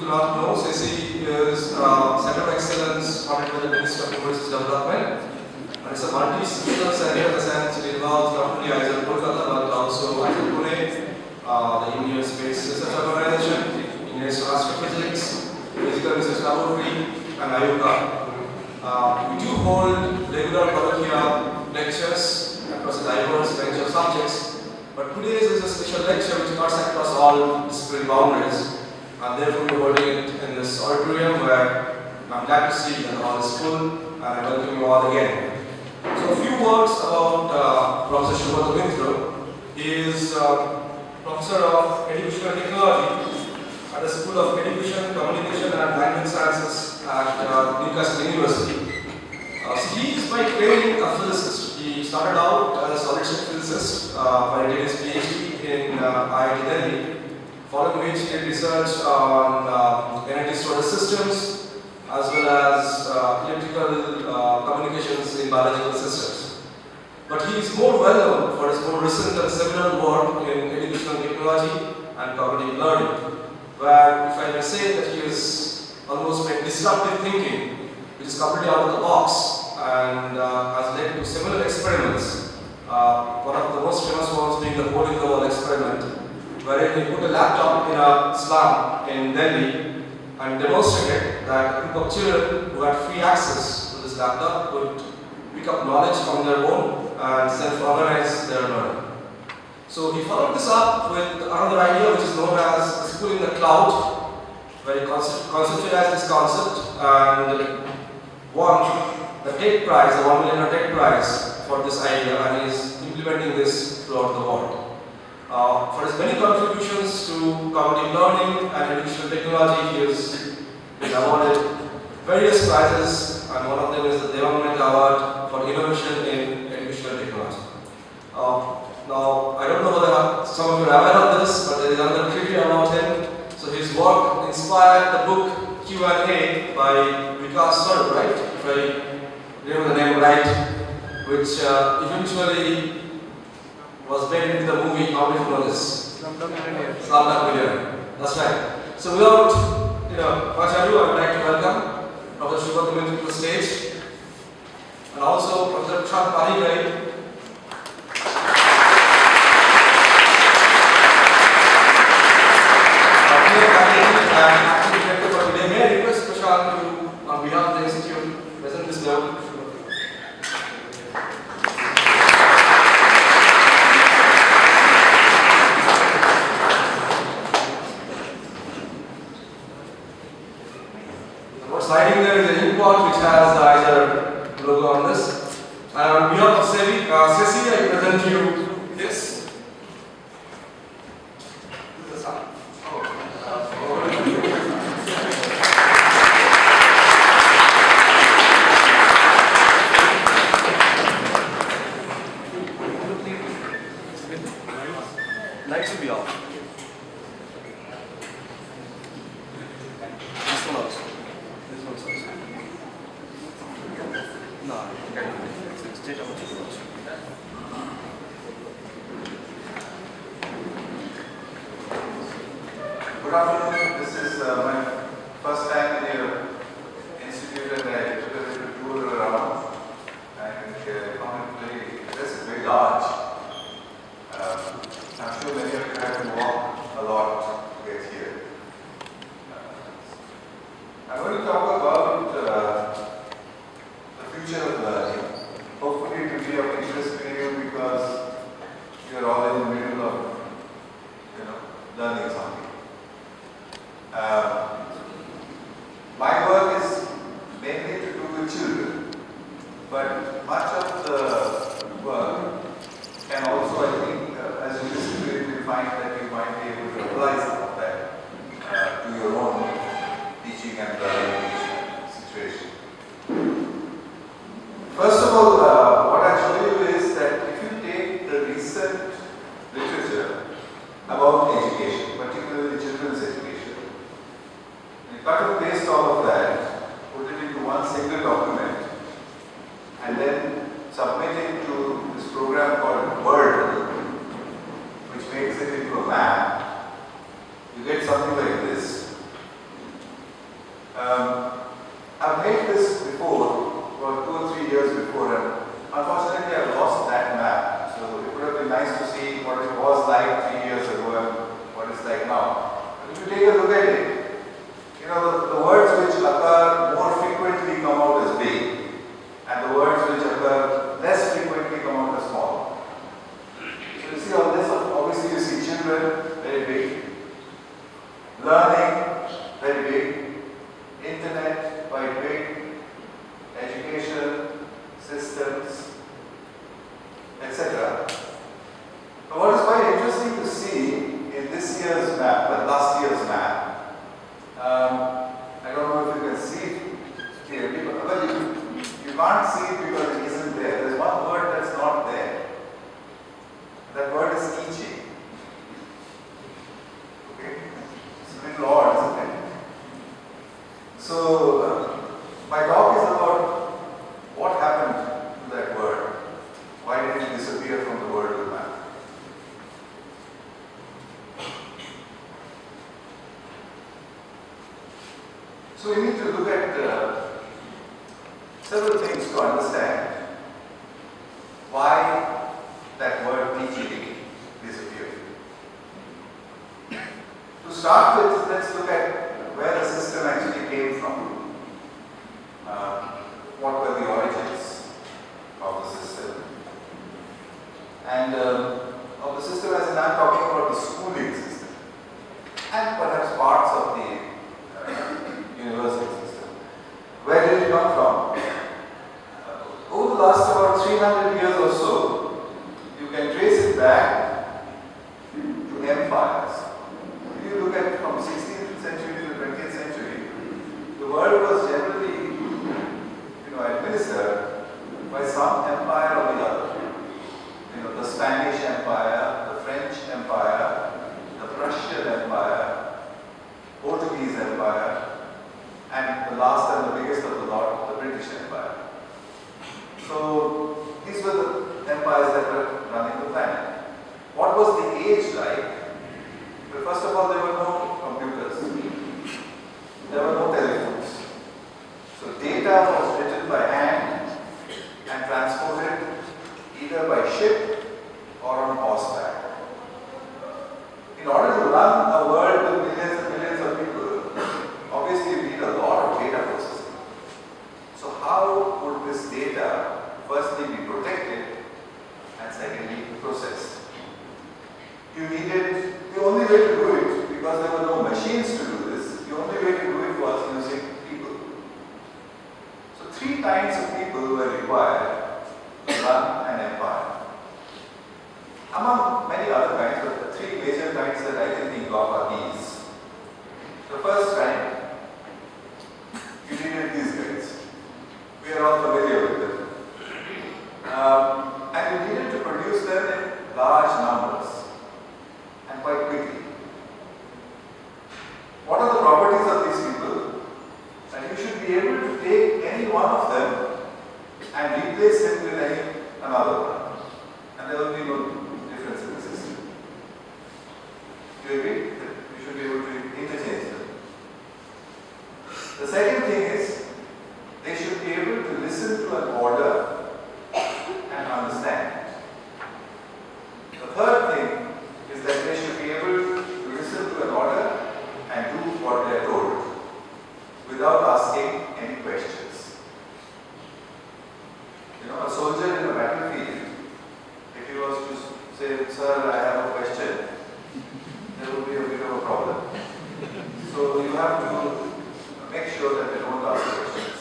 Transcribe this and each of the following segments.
do not know, CESSI is a Center of Excellence funded by the Ministry of University Development. And it's a multi-system center in the sense it involves not only ISL Kolkata but also ISL Pune, the Indian Space Research Organization, Indian Astrophysics, Physical Research Laboratory, and IUCA. We do hold regular colloquia lectures across a diverse range of subjects, but today is a special lecture which cuts across all disciplinary boundaries, and therefore we are holding it in this auditorium where I'm glad to see that the hall is full, and I welcome you all again. So a few words about Professor Sugata Mitra. He is Professor of Educational Technology at the School of Education, Communication and Language Sciences at Newcastle University. So he is by training a physicist. He started out as a solid-state physicist, but he did his PhD in IIT Delhi, following which he did research on energy storage systems as well as electrical communications in biological systems. But he is more well known for his more recent and seminal work in educational technology and cognitive learning, where, if I may say, that he has almost made disruptive thinking, which is completely out of the box and has led to several experiments. One of the most famous ones being the hole in the wall experiment, wherein he put a laptop in a slum in Delhi and demonstrated that a group of children who had free access to this laptop could pick up knowledge on their own and self-organize their learning. So he followed this up with another idea which is known as school in the cloud, where he conceptualized this concept and won the TED prize, the $1 million TED prize for this idea, and he is implementing this throughout the world. For his many contributions to cognitive learning and educational technology, he has been awarded various prizes, and one of them is the Devan Mehta Award for Innovation in Educational Technology. Now, I don't know whether some of you are aware of this, but there is another trivia about him. So his work inspired the book Q&A by Vikas Sir, right? If I remember the name right, which eventually was made into the movie. How many know this? Slumdog Millionaire. That's right. So without much ado, I would like to welcome Professor Sugata Mitra to the stage, and also Professor Prashant Parigai. And actually director for today. May I request Prashant to, on behalf of the institute, present this note. Sliding there is an ink pot which has the ISL logo on this. And on behalf of CESSI, I present you this. Lights will be off. This one also. This one also. No, it's straight out. Good afternoon. This is my first time in your institute, and I took a little tour around and found it very large. I'm sure many of you have to walk a lot to get here. I'm going to talk about the future of learning. Hopefully it will be of interest to you because you are all in the middle of learning something. My work is mainly to do with children, but much of the work can also, I think, as you listen to it, you find that you might be able to apply some of that to your own teaching and learning situation. First of all, what I'll show you is that if you take the recent literature about education, particularly children's education, you cut and paste all of that, put it into one single document, and then submit it to this program called Word, which makes it into a map, you get something like this. running very big, internet quite big, education, systems, etc. But what is quite interesting to see in this year's map, last year's map, I don't know if you can see it clearly, but you can't see it because it isn't there. There's one word that's not there. That word is teaching. Okay? It's a little odd, isn't it? So, my talk is about what happened to that word. Why did it disappear from the word map? So we need to look at several things to understand why that word teaching disappeared. To start with, let's look at where the system actually came from. What were the origins of the system? And of the system as in I'm talking about the schooling system and perhaps parts of the university system. Where did it come from? Over the last about 300 years or so, you can trace it back to empires. If you look at from 16th century to 20th century, the world was generally administered by some empire or the other. The Spanish Empire, the French Empire, the Prussian Empire, Portuguese Empire, and the last and the biggest of the lot, the British Empire. So these were the empires that were running the planet. What was the age like? Well, first of all, there were no computers. There were no telephones. So data was written by hand and transported either by ship or on horseback. In order to run a world with millions and millions of people, obviously you need a lot of data processing. So how would this data firstly be protected and secondly processed? The only way to do it, because there were no machines to do this, the only way to do it was using people. So 3 kinds of people were required to run an empire. Among many other kinds, but the 3 major kinds that I can think of are these. The first kind, you needed these guys. We are all familiar with them. And you needed to produce them in large numbers and quite quickly. What are the properties of these people? And you should be able to take any one of them and replace him with another one. And there will be no difference in the system. Do you agree? You should be able to interchange them. The second thing is, they should be able to listen to an order and understand. The third thing is that they should be able to listen to an order and do what they are told without asking any questions. A soldier in a battlefield, if he was to say, "Sir, I have a question," there would be a bit of a problem. So you have to make sure that they don't ask questions.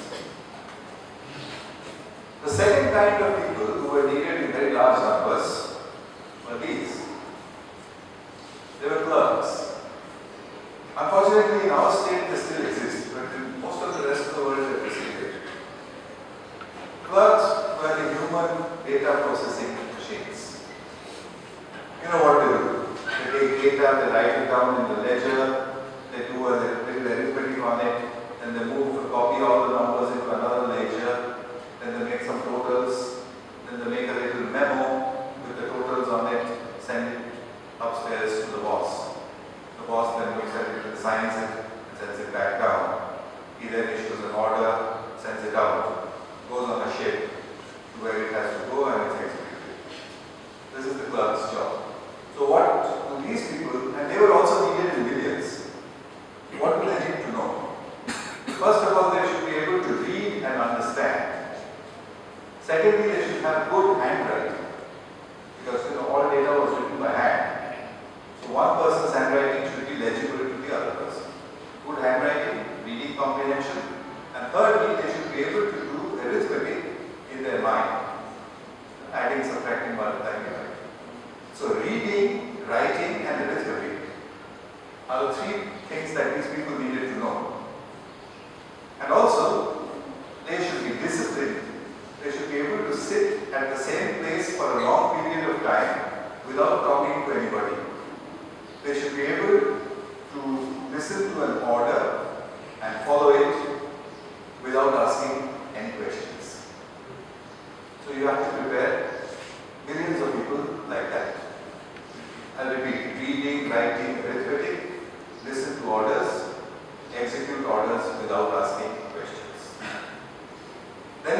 The second kind of people who were needed in very large numbers were these. They were clerks. Unfortunately, in our state they still exist, but in most of the rest of the world they disappeared. Clerks were the human data processing machines. You know what they do? They take data, they write it down in the ledger, they do a little arithmetic on it, then they copy all the numbers into another ledger, then they make some totals, then they make a little memo with the totals on it, send it upstairs to the boss. The boss then looks at it, signs it, and sends it back down. He then issues an order, sends it out, goes on a ship to where it has to go and it's executed. This is the clerk's job. So what do these people, and they were also needed in millions, what do they need to know? First of all, they should be able to read and understand. Secondly, they should have good handwriting, because all data was written by hand. So one person's handwriting should be legible to the other person.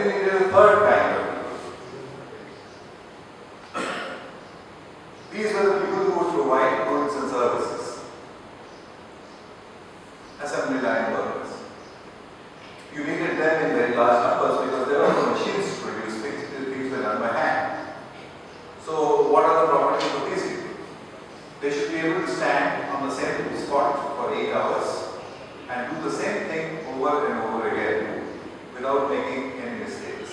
you needed a third kind of people. These were the people who would provide goods and services. Assembly line workers. You needed them in very large numbers because there were no machines to produce things. Things were done by hand. So what are the properties of these people? They should be able to stand on the same spot for 8 hours and do the same thing over and over again without making any mistakes.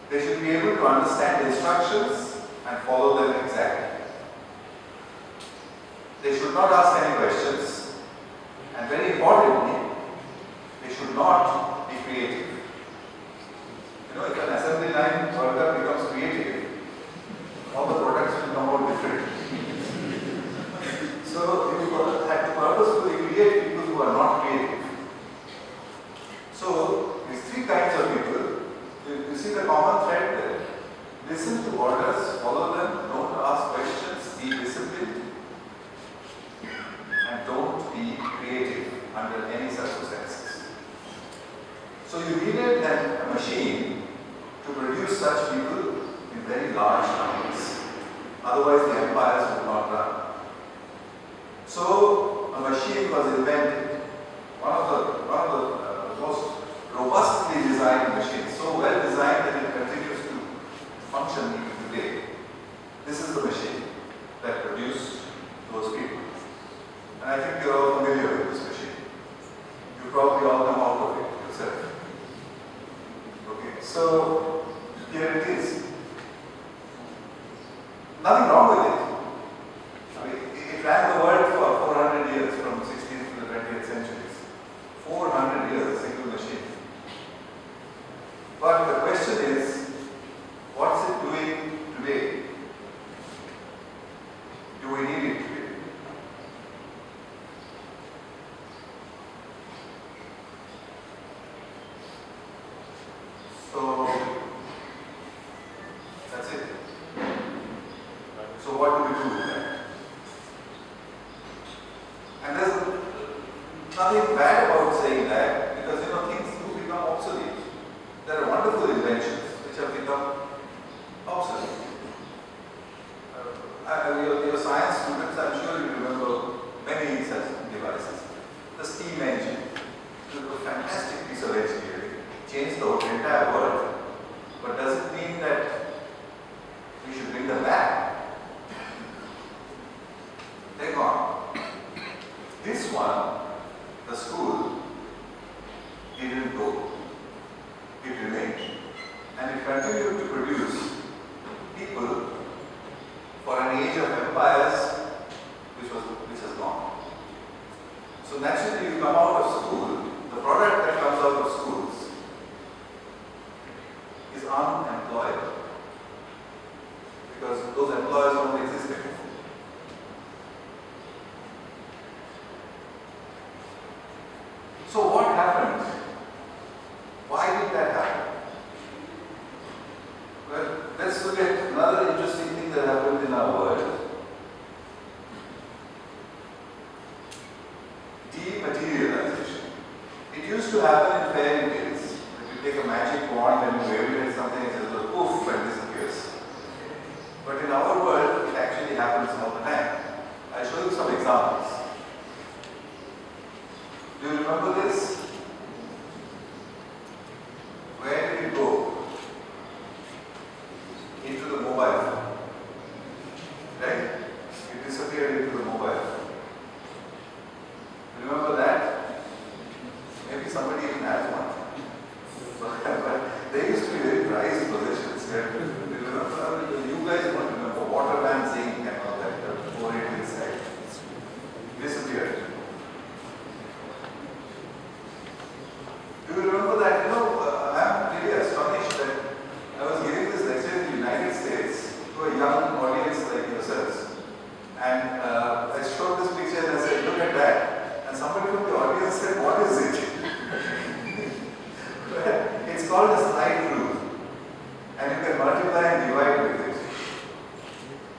They should be able to understand instructions and follow them exactly. They should not ask any questions, and very importantly, they should not be creative. You know, if an assembly line worker becomes creative, all the products will come out different. So you have to purposefully create people who are not creative. So these three kinds of people, you see the common thread there. Listen to orders, follow them, don't ask questions, be disciplined, and don't be creative under any circumstances. So you needed a machine to produce such people in very large numbers. Otherwise the empires would not run. So a machine was invented, one of the most robustly designed machines, so well designed that it continues to function even today. This is the machine that produced those people. And I think you're all familiar with this machine. You probably all come out of it yourself. Okay, so here it is. Nothing wrong with it. I mean, it ran the world for 400 years, from 16th to the 20th centuries. 400 years, a single machine. But the question is, what's it doing today? Do we need it today? So, that's it. So what do we do with that? And there's nothing bad about saying that, because things do become obsolete. There are wonderful inventions which have become obsolete. Your science students, I'm sure you remember many such devices. The steam engine, it was a fantastic piece of engineering, changed the entire world. But does it mean that we should bring them back? They're gone. This one, the school, didn't go. It remained. And it continued to produce people for an age of empires which has gone. So naturally you come out of school, the product that comes out of schools is unemployed. Because those employers don't exist anymore. So what happened? Why did that happen? Well, let's look at another interesting thing that happened in our world. Dematerialization. It used to happen in fairy tales. If you take a magic wand and you wave it at something, it says, poof, and disappears. But in our world, it actually happens all the time. I'll show you some examples. Do you remember this? Where did it go? Into the mobile phone. Right? It disappeared into the mobile phone. Remember that? Maybe somebody even has one. But they used to be very prized possessions. You guys don't remember water balancing and all that, the 480 inside. Disappeared. Do you remember that? I'm really astonished that I was giving this lecture in the United States to a young audience like yourselves. And I showed this picture and I said, look at that. And somebody from the audience said, what is it? It's called a slide rule. And you can multiply and divide with it.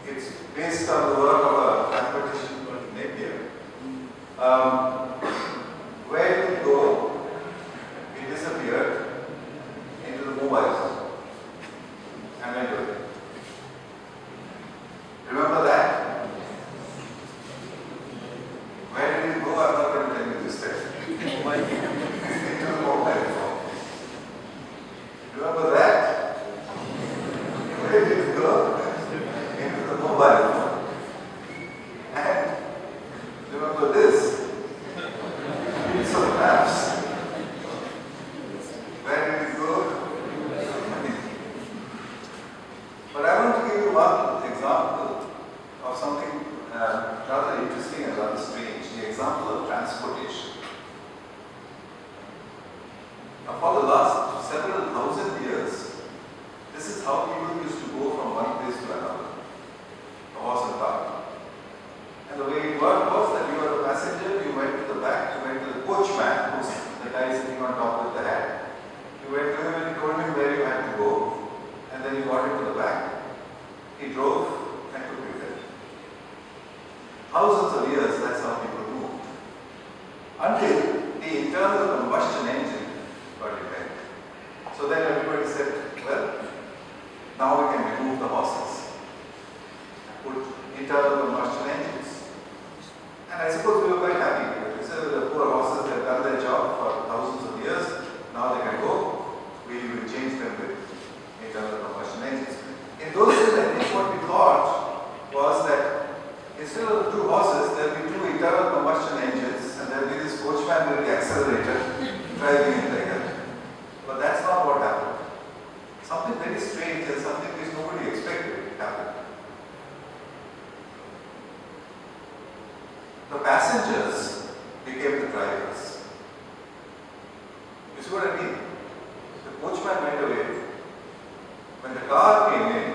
It's based on the work of a mathematician called Napier. Where did it go? It disappeared. into the mobile phone. Remember that? Where did it go? Into the mobile phone. And remember this? It's of maps. Where did it go? But I want to give you one example of something rather interesting and rather strange, the example of transportation. Now, for the last several thousand years, this is how people used to go from one place to another, a horse and cart. And the way it worked was that you were a passenger, you went to the back, you went to the coachman, who's the guy sitting on top with the hat. You went to him and you told him where you had to go, and then you got into the back. He drove and took you there. Thousands of years, that's how people moved. Until the internal combustion engine got invented. So then everybody said, well, now we can remove the horses and put internal combustion engines. And I suppose we were quite happy because the poor horses, they've done their job for thousands of years. Now they can go. We will change them with internal combustion engines. In those days, I think what we thought was that instead of two horses, there will be two internal combustion engines, and there will be this coachman with the accelerator driving it like that. But that's not what happened. Something very strange and something which nobody expected happened. The passengers became the drivers. You see what I mean? The coachman went away. When the car came in,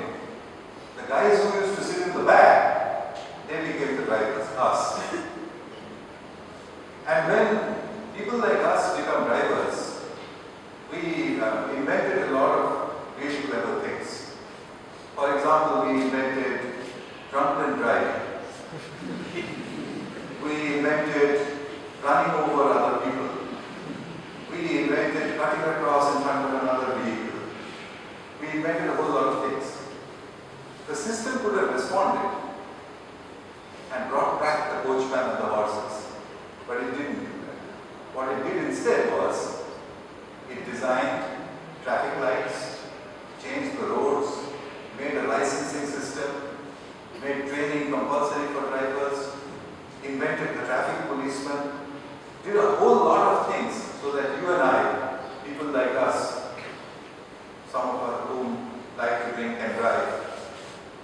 the guys who used to sit in the back, they became the drivers, us. And when people like us become drivers, we invented a lot of really clever things. For example, we invented drunken driving. We invented running over other people. We invented cutting across in front of another vehicle. We invented a whole lot of things. The system could have responded and brought back the coachman and the horses, but it didn't do that. What it did instead was, it designed traffic lights, changed the roads, made a licensing system, made training compulsory for drivers, invented the traffic policeman, did a whole lot of things so that you and I, people like us, some of us whom like to drink and drive,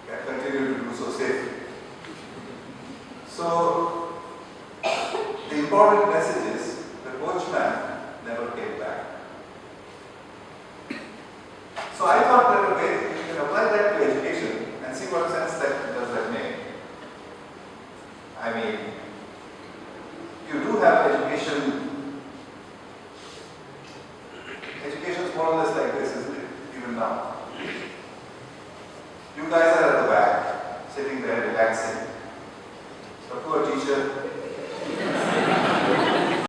can continue to do so safely. So, the important message is, the coachman never came back. So I thought that a way, you can apply that to education and see what sense that does that make. I mean,